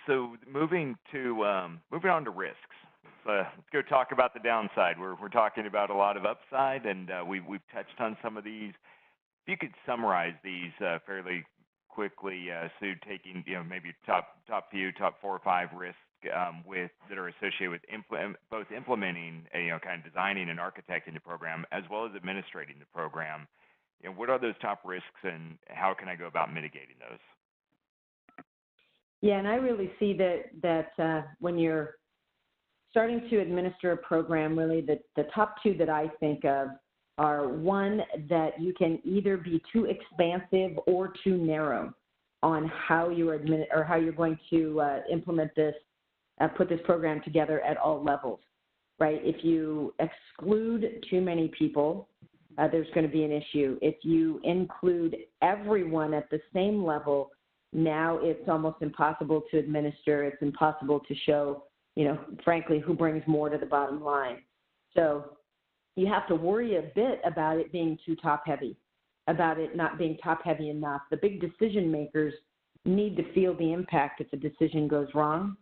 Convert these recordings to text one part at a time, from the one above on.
So moving on to risks. Let's go talk about the downside. We're talking about a lot of upside, and we've touched on some of these. If you could summarize these fairly quickly, Sue, taking maybe top 4 or 5 risks that are associated with both implementing kind of designing and architecting the program as well as administrating the program. What are those top risks, and how can I go about mitigating those? Yeah, and I really see that when you're starting to administer a program, really the top 2 that I think of are, one, that you can either be too expansive or too narrow on how you how you're going to implement this, put this program together at all levels, right? If you exclude too many people, there's going to be an issue. If you include everyone at the same level, now it's almost impossible to administer. It's impossible to show, frankly, who brings more to the bottom line. So you have to worry a bit about it being too top-heavy, about it not being top-heavy enough. The big decision makers need to feel the impact if a decision goes wrong,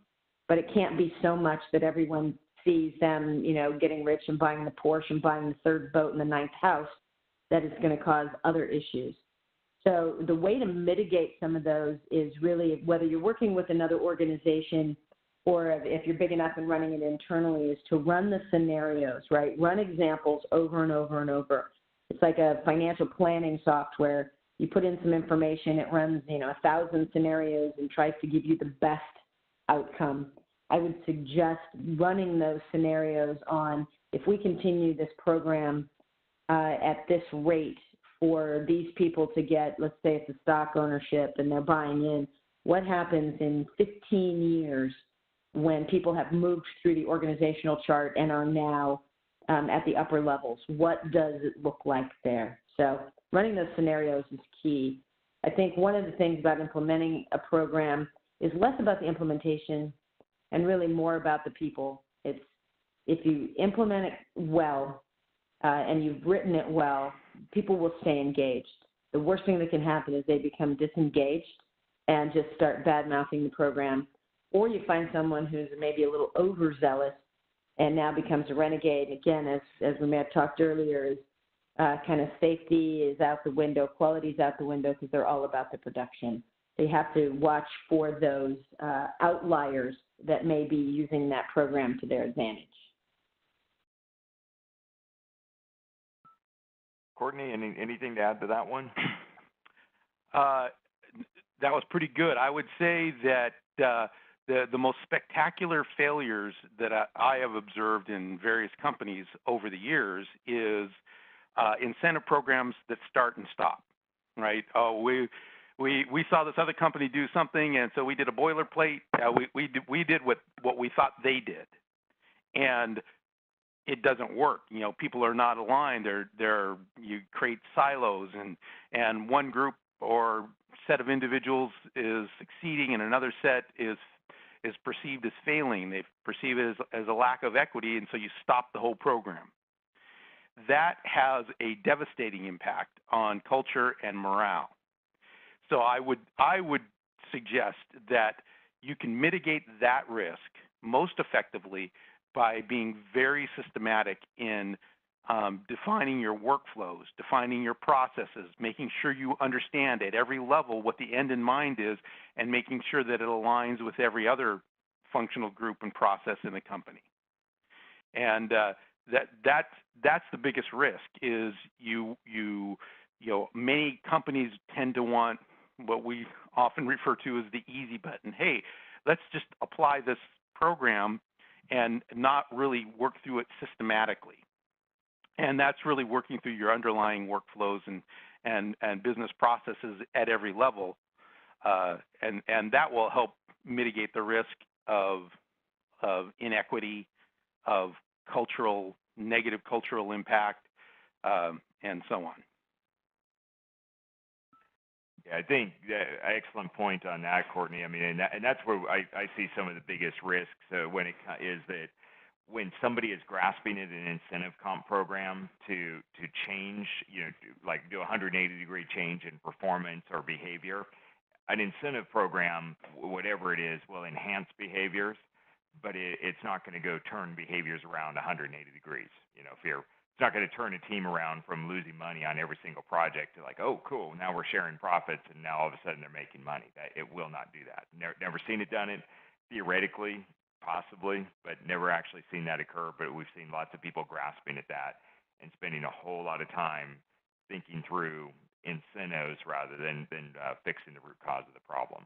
but it can't be so much that everyone sees them, getting rich and buying the Porsche and buying the 3rd boat and the 9th house, that it's going to cause other issues. So the way to mitigate some of those is really, whether you're working with another organization or if you're big enough and running it internally, is to run the scenarios, right? Run examples over and over and over. It's like a financial planning software. You put in some information, it runs, 1,000 scenarios and tries to give you the best outcome. I would suggest running those scenarios on, if we continue this program at this rate for these people to get, let's say it's a stock ownership and they're buying in, what happens in 15 years when people have moved through the organizational chart and are now at the upper levels? What does it look like there? So running those scenarios is key. I think one of the things about implementing a program is less about the implementation and really more about the people. It's, if you implement it well and you've written it well, people will stay engaged. The worst thing that can happen is they become disengaged and just start bad-mouthing the program. Or you find someone who's maybe a little overzealous and now becomes a renegade. Again, as we may have talked earlier, is kind of safety is out the window, quality is out the window because they're all about the production. So you have to watch for those outliers that may be using that program to their advantage. Courtney, anything to add to that one? That was pretty good. I would say that the most spectacular failures that I have observed in various companies over the years is incentive programs that start and stop, right? Oh, we saw this other company do something, and so we did a boilerplate. We did what we thought they did, and it doesn't work. People are not aligned. You create silos, and one group or set of individuals is succeeding, and another set is perceived as failing. They perceive it as a lack of equity, and so you stop the whole program. That has a devastating impact on culture and morale. So I would suggest that you can mitigate that risk most effectively by being very systematic in defining your workflows, defining your processes, making sure you understand at every level what the end in mind is, and making sure that it aligns with every other functional group and process in the company. And that's the biggest risk. Is many companies tend to want what we often refer to as the easy button. Hey, let's just apply this program and not really work through it systematically. And that's really working through your underlying workflows and business processes at every level. And that will help mitigate the risk of inequity, of negative cultural impact, and so on. Yeah, I think excellent point on that, Courtney. I mean, and that's where I see some of the biggest risks when it is that when somebody is grasping at an incentive comp program to change, like do a 180-degree change in performance or behavior, an incentive program, whatever it is, will enhance behaviors, but it's not going to go turn behaviors around 180 degrees. You know, it's not going to turn a team around from losing money on every single project to like, oh, cool, now we're sharing profits, and now all of a sudden they're making money. It will not do that. Never seen it done it theoretically, possibly, but never actually seen that occur. But we've seen lots of people grasping at that and spending a whole lot of time thinking through incentives rather than fixing the root cause of the problem.